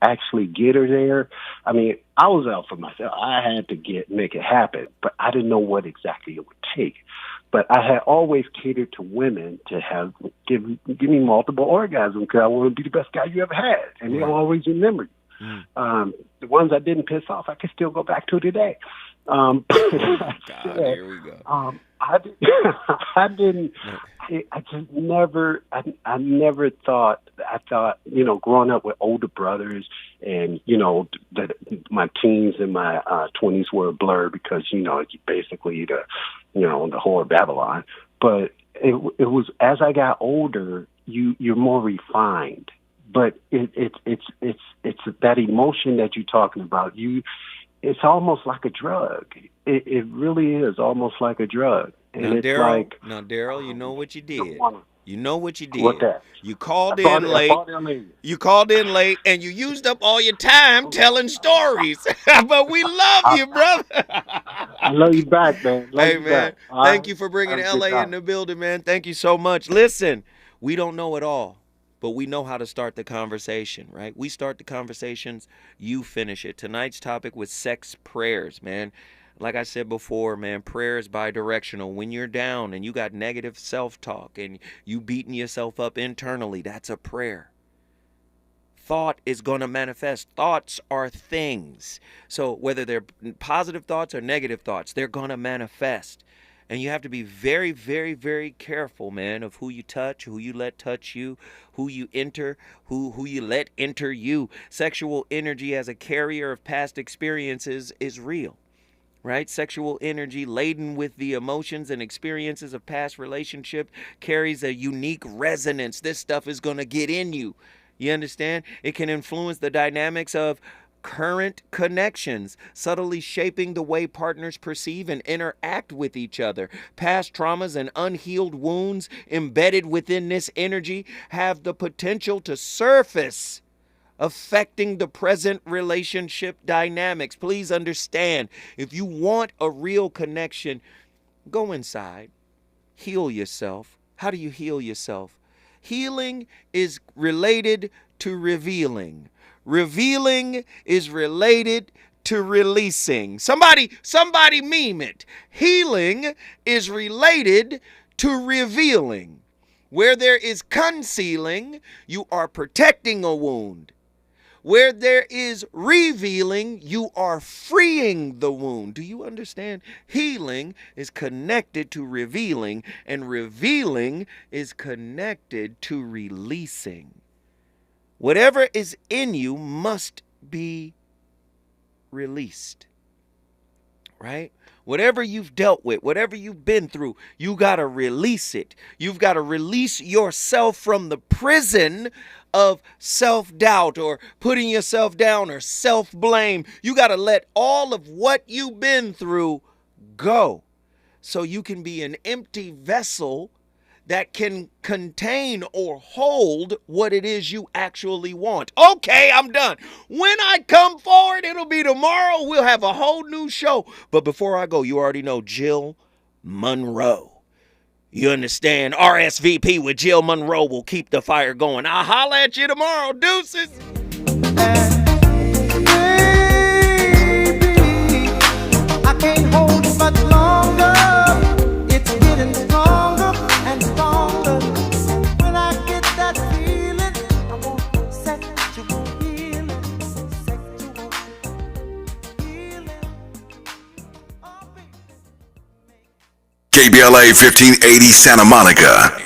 actually get her there. I mean, I was out for myself. I had to make it happen, but I didn't know what exactly it would take. But I had always catered to women to give me multiple orgasms because I want to be the best guy you ever had, and they'll always remember you. The ones I didn't piss off, I can still go back to today. God, here we go. I just never thought, growing up with older brothers and, that my teens and my 20s were a blur because, basically the whole of Babylon. But it was, as I got older, you're more refined. But it's that emotion that you're talking about. It's almost like a drug. It really is almost like a drug. And now, it's Daryl, you know what you did. You know what you did. What that? You called in late. You called in late, and you used up all your time telling stories. But we love you, brother. I love you back, man. Hey, man. Thank you for bringing LA in the building, man. Thank you so much. Listen, we don't know it all, but we know how to start the conversation, right? We start the conversations, you finish it. Tonight's topic was sex prayers, man. Like I said before, man, prayer is bi-directional. When you're down and you got negative self-talk and you beating yourself up internally, that's a prayer. Thought is going to manifest. Thoughts are things. So whether they're positive thoughts or negative thoughts, they're going to manifest. And you have to be very, very, very careful, man, of who you touch, who you let touch you, who you enter, who you let enter you. Sexual energy as a carrier of past experiences is real. Right? Sexual energy laden with the emotions and experiences of past relationship carries a unique resonance. This stuff is going to get in you. You understand? It can influence the dynamics of current connections, subtly shaping the way partners perceive and interact with each other. Past traumas and unhealed wounds embedded within this energy have the potential to surface, affecting the present relationship dynamics. Please understand, if you want a real connection, go inside, heal yourself. How do you heal yourself? Healing is related to revealing. Revealing is related to releasing. Somebody meme it. Healing is related to revealing. Where there is concealing, you are protecting a wound. Where there is revealing, you are freeing the wound. Do you understand? Healing is connected to revealing, and revealing is connected to releasing. Whatever is in you must be released, right? Whatever you've dealt with, whatever you've been through, you got to release it. You've got to release yourself from the prison of self-doubt or putting yourself down or self-blame. You got to let all of what you've been through go so you can be an empty vessel that can contain or hold what it is you actually want. Okay, I'm done. When I come forward, it'll be tomorrow. We'll have a whole new show. But before I go, you already know Jill Monroe. You understand? RSVP with Jill Monroe will keep the fire going. I'll holler at you tomorrow. Deuces. Baby, I can't hold it much longer. It's getting stronger and stronger. When I get that feeling, I want sexual healing. Sexual healing. KBLA 1580 Santa Monica.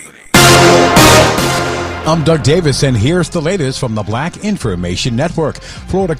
I'm Doug Davis, and here's the latest from the Black Information Network. Florida